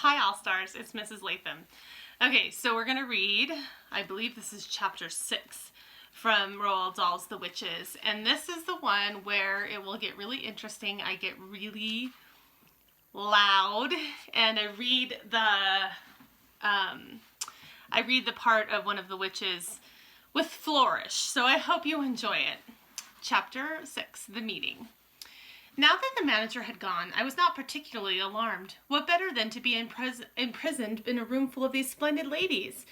Hi All-Stars, it's Mrs. Latham. Okay, so we're going to read, I believe this is chapter 6 from Roald Dahl's The Witches. And this is the one where it will get really interesting. I get really loud and I read the part of one of the witches with flourish. So I hope you enjoy it. Chapter 6, The Meeting. Now that the manager had gone, I was not particularly alarmed. What better than to be imprisoned in a room full of these splendid ladies?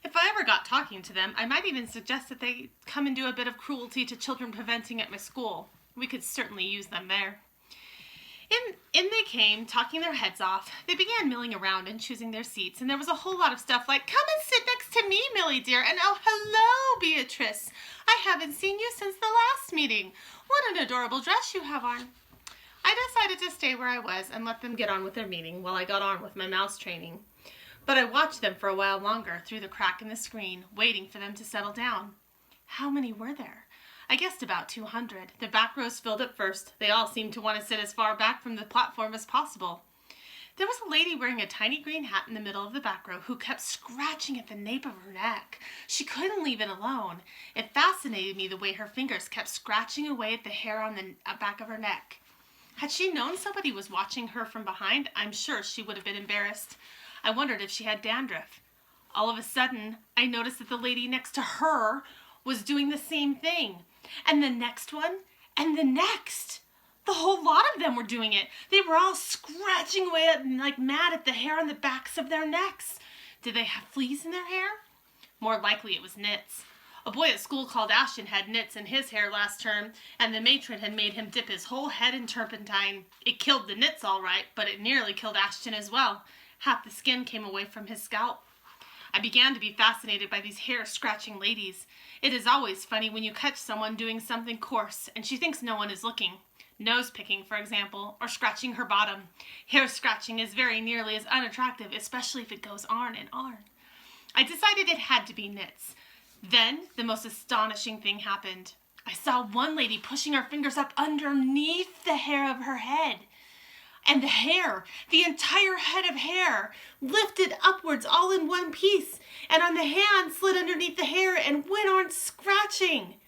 If I ever got talking to them, I might even suggest that they come and do a bit of cruelty to children preventing at my school. We could certainly use them there. In they came, talking their heads off. They began milling around and choosing their seats, and there was a whole lot of stuff like, "Come and sit next to me, Millie dear," and "Oh, hello, Beatrice. I haven't seen you since the last meeting. What an adorable dress you have on." I decided to stay where I was and let them get on with their meeting while I got on with my mouse training. But I watched them for a while longer through the crack in the screen, waiting for them to settle down. How many were there? I guessed about 200. The back rows filled at first. They all seemed to want to sit as far back from the platform as possible. There was a lady wearing a tiny green hat in the middle of the back row who kept scratching at the nape of her neck. She couldn't leave it alone. It fascinated me the way her fingers kept scratching away at the hair on the back of her neck. Had she known somebody was watching her from behind, I'm sure she would have been embarrassed. I wondered if she had dandruff. All of a sudden, I noticed that the lady next to her was doing the same thing. And the next one, and the next. The whole lot of them were doing it. They were all scratching away like mad at the hair on the backs of their necks. Did they have fleas in their hair? More likely it was nits. A boy at school called Ashton had nits in his hair last term, and the matron had made him dip his whole head in turpentine. It killed the nits all right, but it nearly killed Ashton as well. Half the skin came away from his scalp. I began to be fascinated by these hair-scratching ladies. It is always funny when you catch someone doing something coarse, and she thinks no one is looking. Nose-picking, for example, or scratching her bottom. Hair-scratching is very nearly as unattractive, especially if it goes on and on. I decided it had to be nits. Then, the most astonishing thing happened. I saw one lady pushing her fingers up underneath the hair of her head. And the hair, the entire head of hair, lifted upwards all in one piece, and on the hand slid underneath the hair and went on scratching.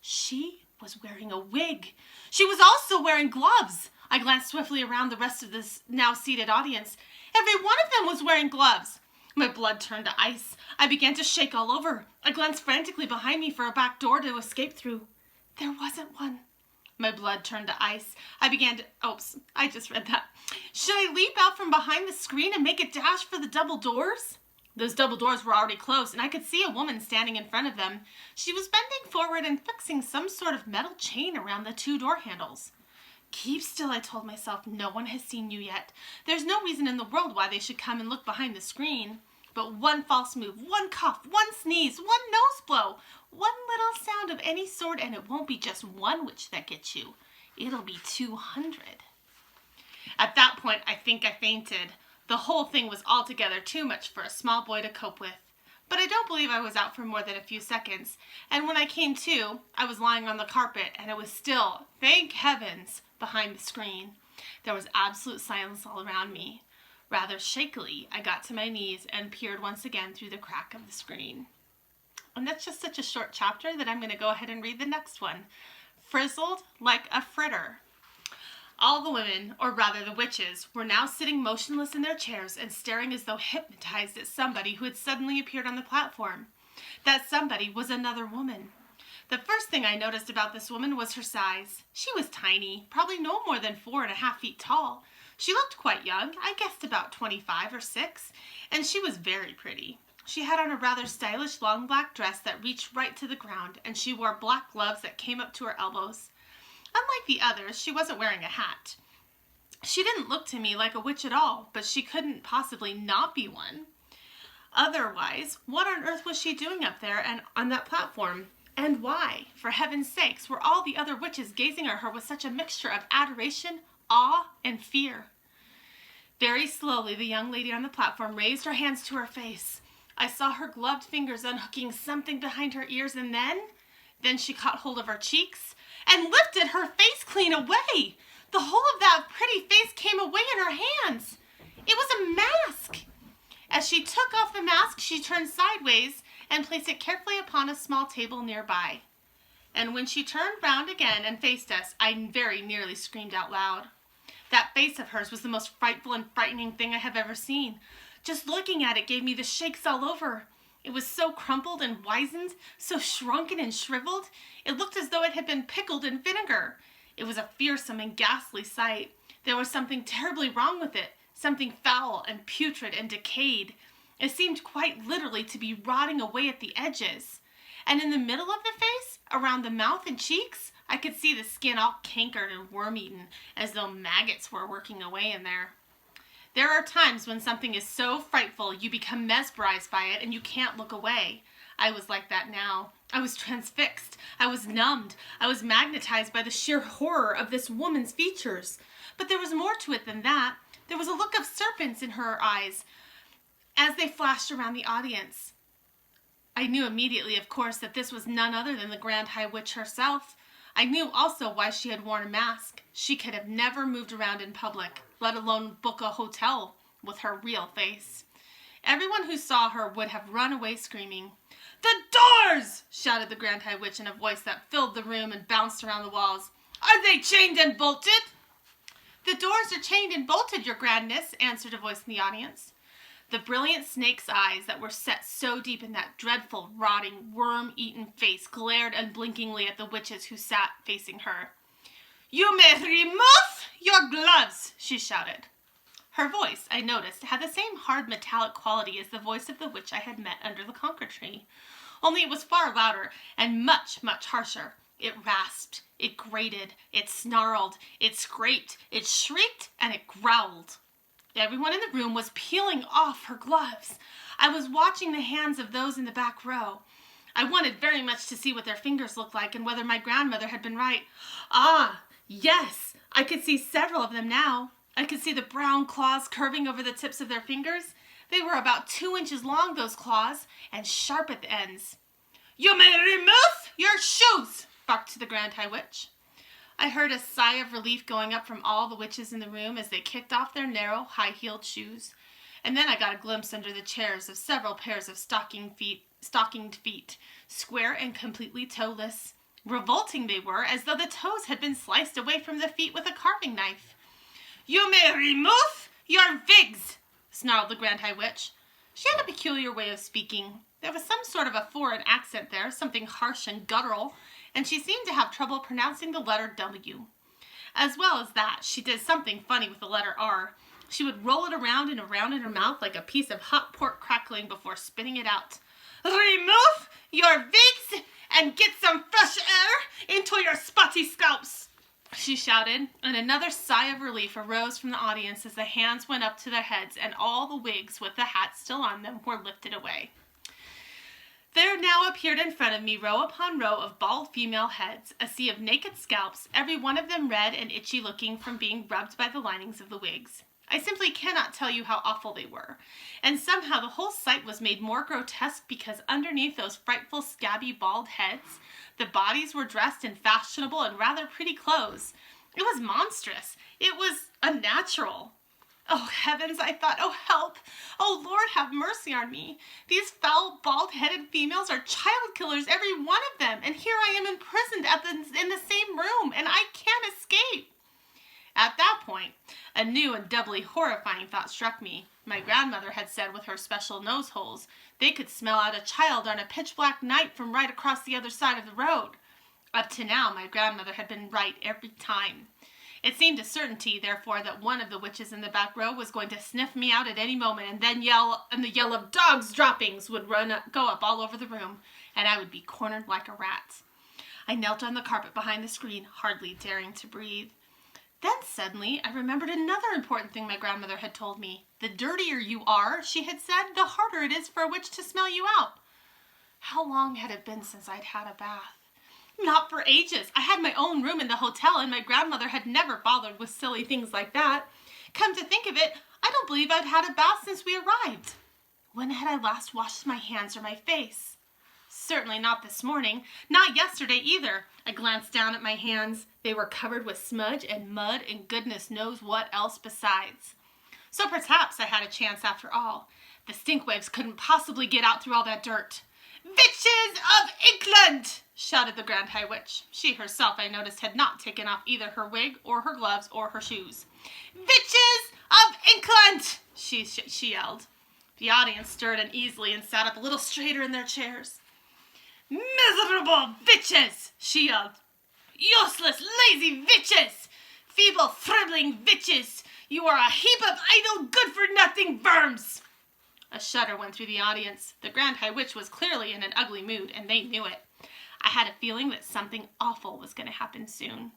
She was wearing a wig. She was also wearing gloves. I glanced swiftly around the rest of this now seated audience. Every one of them was wearing gloves. My blood turned to ice. I began to shake all over. I glanced frantically behind me for a back door to escape through. There wasn't one. My blood turned to ice. Oops, I just read that. Should I leap out from behind the screen and make a dash for the double doors? Those double doors were already closed, and I could see a woman standing in front of them. She was bending forward and fixing some sort of metal chain around the two door handles. Keep still, I told myself. No one has seen you yet. There's no reason in the world why they should come and look behind the screen. But one false move, one cough, one sneeze, one nose blow, one little sound of any sort, and it won't be just one witch that gets you. It'll be 200. At that point, I think I fainted. The whole thing was altogether too much for a small boy to cope with. But I don't believe I was out for more than a few seconds, and when I came to, I was lying on the carpet, and it was still, thank heavens, behind the screen. There was absolute silence all around me. Rather shakily, I got to my knees and peered once again through the crack of the screen. And that's just such a short chapter that I'm going to go ahead and read the next one. Frizzled like a fritter. All the women, or rather the witches, were now sitting motionless in their chairs and staring as though hypnotized at somebody who had suddenly appeared on the platform. That somebody was another woman. The first thing I noticed about this woman was her size. She was tiny, probably no more than 4.5 feet tall. She looked quite young, I guessed about 25 or 6, and she was very pretty. She had on a rather stylish long black dress that reached right to the ground, and she wore black gloves that came up to her elbows. Unlike the others, she wasn't wearing a hat. She didn't look to me like a witch at all, but she couldn't possibly not be one. Otherwise, what on earth was she doing up there and on that platform? And why, for heaven's sakes, were all the other witches gazing at her with such a mixture of adoration, awe, and fear? Very slowly, the young lady on the platform raised her hands to her face. I saw her gloved fingers unhooking something behind her ears, and then she caught hold of her cheeks and lifted her face clean away. The whole of that pretty face came away in her hands. It was a mask. As she took off the mask, she turned sideways and placed it carefully upon a small table nearby. And when she turned round again and faced us, I very nearly screamed out loud. That face of hers was the most frightful and frightening thing I have ever seen. Just looking at it gave me the shakes all over. It was so crumpled and wizened, so shrunken and shriveled, it looked as though it had been pickled in vinegar. It was a fearsome and ghastly sight. There was something terribly wrong with it, something foul and putrid and decayed. It seemed quite literally to be rotting away at the edges. And in the middle of the face, around the mouth and cheeks, I could see the skin all cankered and worm-eaten, as though maggots were working away in there. There are times when something is so frightful you become mesmerized by it and you can't look away. I was like that now. I was transfixed. I was numbed. I was magnetized by the sheer horror of this woman's features. But there was more to it than that. There was a look of serpents in her eyes as they flashed around the audience. I knew immediately, of course, that this was none other than the Grand High Witch herself. I knew also why she had worn a mask. She could have never moved around in public, let alone book a hotel with her real face. Everyone who saw her would have run away screaming. "The doors!" shouted the Grand High Witch in a voice that filled the room and bounced around the walls. "Are they chained and bolted?" "The doors are chained and bolted, your grandness," answered a voice in the audience. The brilliant snake's eyes that were set so deep in that dreadful, rotting, worm-eaten face glared unblinkingly at the witches who sat facing her. "You may remove your gloves," she shouted. Her voice, I noticed, had the same hard metallic quality as the voice of the witch I had met under the conker tree, only it was far louder and much, much harsher. It rasped, it grated, it snarled, it scraped, it shrieked, and it growled. Everyone in the room was peeling off her gloves. I was watching the hands of those in the back row. I wanted very much to see what their fingers looked like and whether my grandmother had been right. Ah, yes, I could see several of them now. I could see the brown claws curving over the tips of their fingers. They were about 2 inches long, those claws, and sharp at the ends. "You may remove your shoes," barked the Grand High Witch. I heard a sigh of relief going up from all the witches in the room as they kicked off their narrow, high-heeled shoes. And then I got a glimpse under the chairs of several pairs of stockinged feet, square and completely toeless. Revolting they were, as though the toes had been sliced away from the feet with a carving knife. "You may remove your wigs," snarled the Grand High Witch. She had a peculiar way of speaking. There was some sort of a foreign accent there, something harsh and guttural, and she seemed to have trouble pronouncing the letter W. As well as that, she did something funny with the letter R. She would roll it around and around in her mouth like a piece of hot pork crackling before spitting it out. "Remove your wigs and get some fresh air into your spotty scalps," she shouted, and another sigh of relief arose from the audience as the hands went up to their heads and all the wigs with the hats still on them were lifted away. There now appeared in front of me row upon row of bald female heads, a sea of naked scalps, every one of them red and itchy looking from being rubbed by the linings of the wigs. I simply cannot tell you how awful they were, and somehow the whole sight was made more grotesque because underneath those frightful scabby bald heads, the bodies were dressed in fashionable and rather pretty clothes. It was monstrous. It was unnatural. Oh, heavens, I thought, oh, help. Oh, Lord, have mercy on me. These foul, bald-headed females are child killers, every one of them, and here I am imprisoned in the same room, and I can't escape. At that point, a new and doubly horrifying thought struck me. My grandmother had said with her special nose holes, they could smell out a child on a pitch-black night from right across the other side of the road. Up to now, my grandmother had been right every time. It seemed a certainty, therefore, that one of the witches in the back row was going to sniff me out at any moment, and then the yell of "Dogs' droppings" would go up all over the room, and I would be cornered like a rat. I knelt on the carpet behind the screen, hardly daring to breathe. Then suddenly I remembered another important thing my grandmother had told me. The dirtier you are, she had said, the harder it is for a witch to smell you out. How long had it been since I'd had a bath? Not for ages. I had my own room in the hotel, and my grandmother had never bothered with silly things like that. Come to think of it, I don't believe I'd had a bath since we arrived. When had I last washed my hands or my face? Certainly not this morning. Not yesterday either. I glanced down at my hands. They were covered with smudge and mud and goodness knows what else besides. So perhaps I had a chance after all. The stink waves couldn't possibly get out through all that dirt. "Witches of England!" shouted the Grand High Witch. She herself, I noticed, had not taken off either her wig or her gloves or her shoes. "Witches of England!" she yelled. The audience stirred uneasily and sat up a little straighter in their chairs. "Miserable witches!" she yelled. "Useless, lazy witches! Feeble, thribbling witches! You are a heap of idle, good-for-nothing verms!" A shudder went through the audience. The Grand High Witch was clearly in an ugly mood, and they knew it. I had a feeling that something awful was going to happen soon.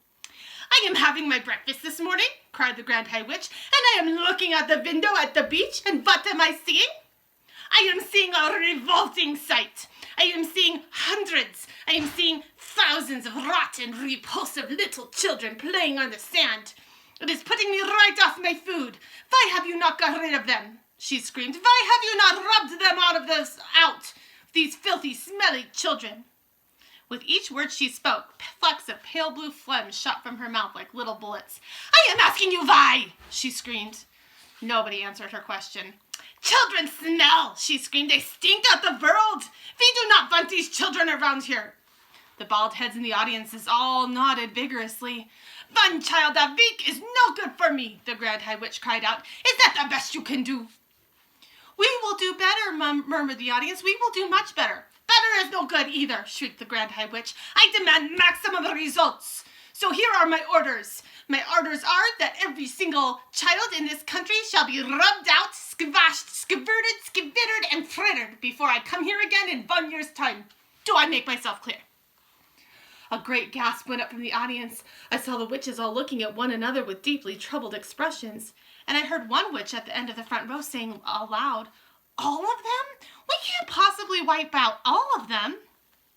"I am having my breakfast this morning," cried the Grand High Witch, "and I am looking out the window at the beach, and what am I seeing? I am seeing a revolting sight. I am seeing hundreds, I am seeing thousands of rotten, repulsive little children playing on the sand. It is putting me right off my food. Why have you not got rid of them?" she screamed. "Why have you not rubbed them out, these filthy, smelly children?" With each word she spoke, flecks of pale blue phlegm shot from her mouth like little bullets. "I am asking you why!" she screamed. Nobody answered her question. "Children smell!" she screamed. "They stink out the world! We do not want these children around here!" The bald heads in the audiences all nodded vigorously. "One child a week is no good for me," the Grand High Witch cried out. "Is that the best you can do?" "We will do better," murmured the audience. "We will do much better." "Better is no good either," shrieked the Grand High Witch. "I demand maximum results. So here are my orders. My orders are that every single child in this country shall be rubbed out, squashed, skivverted, skivittered, and frittered before I come here again in 1 year's time. Do I make myself clear?" A great gasp went up from the audience. I saw the witches all looking at one another with deeply troubled expressions, and I heard one witch at the end of the front row saying aloud, "All of them? We can't possibly wipe out all of them."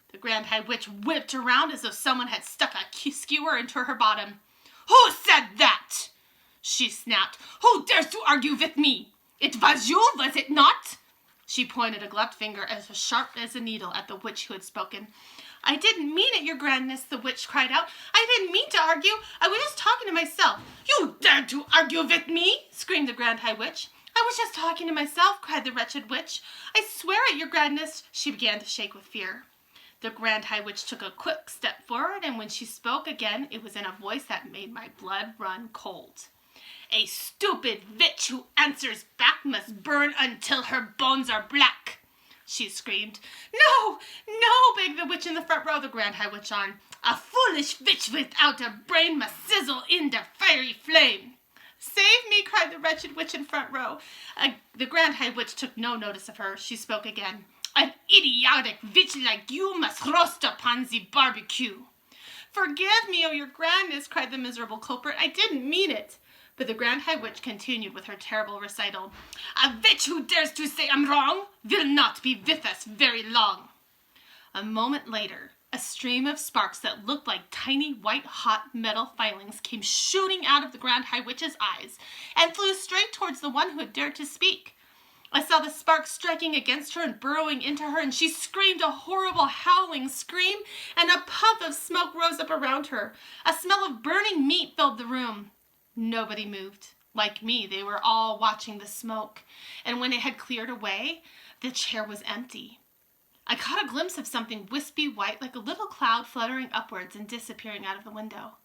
The Grand High Witch whipped around as though someone had stuck a skewer into her bottom. "Who said that?" she snapped. "Who dares to argue with me? It was you, was it not?" She pointed a gloved finger as sharp as a needle at the witch who had spoken. "I didn't mean it, your grandness," the witch cried out. "I didn't mean to argue. I was just talking to myself." "You dared to argue with me?" screamed the Grand High Witch. "I was just talking to myself," cried the wretched witch. "I swear it, your grandness." She began to shake with fear. The Grand High Witch took a quick step forward, and when she spoke again, it was in a voice that made my blood run cold. "A stupid witch who answers back must burn until her bones are black," she screamed. "No, no," begged the witch in the front row, the Grand High Witch on. "A foolish witch without a brain must sizzle in the fiery flame." "Save me," cried the wretched witch in front row. The Grand High Witch took no notice of her. She spoke again. "An idiotic witch like you must roast upon the barbecue." "Forgive me, oh your grandness," cried the miserable culprit. "I didn't mean it." But the Grand High Witch continued with her terrible recital. "A witch who dares to say I'm wrong will not be with us very long." A moment later, a stream of sparks that looked like tiny white-hot metal filings came shooting out of the Grand High Witch's eyes and flew straight towards the one who had dared to speak. I saw the sparks striking against her and burrowing into her, and she screamed a horrible howling scream, and a puff of smoke rose up around her. A smell of burning meat filled the room. Nobody moved. Like me, they were all watching the smoke, and when it had cleared away, the chair was empty. I caught a glimpse of something wispy white like a little cloud fluttering upwards and disappearing out of the window.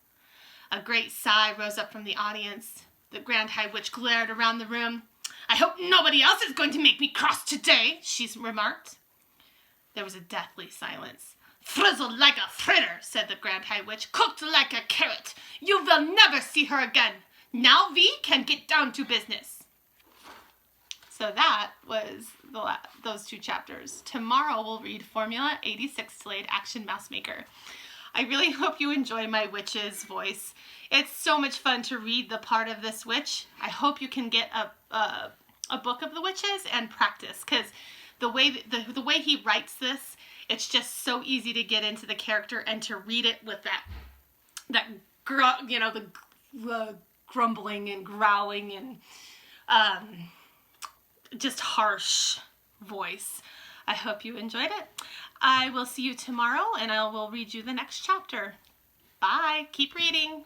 A great sigh rose up from the audience. The Grand High Witch glared around the room. "I hope nobody else is going to make me cross today," she remarked. There was a deathly silence. "Frizzled like a fritter," said the Grand High Witch, "cooked like a carrot. You will never see her again. Now we can get down to business." So that was those 2 chapters. Tomorrow we'll read Formula 86 Delayed Action Mouse Maker. I really hope you enjoy my witch's voice. It's so much fun to read the part of this witch. I hope you can get a book of the witches and practice, because the way he writes this, it's just so easy to get into the character and to read it with the grumbling and growling and just harsh voice. I hope you enjoyed it. I will see you tomorrow, and I will read you the next chapter. Bye. Keep reading.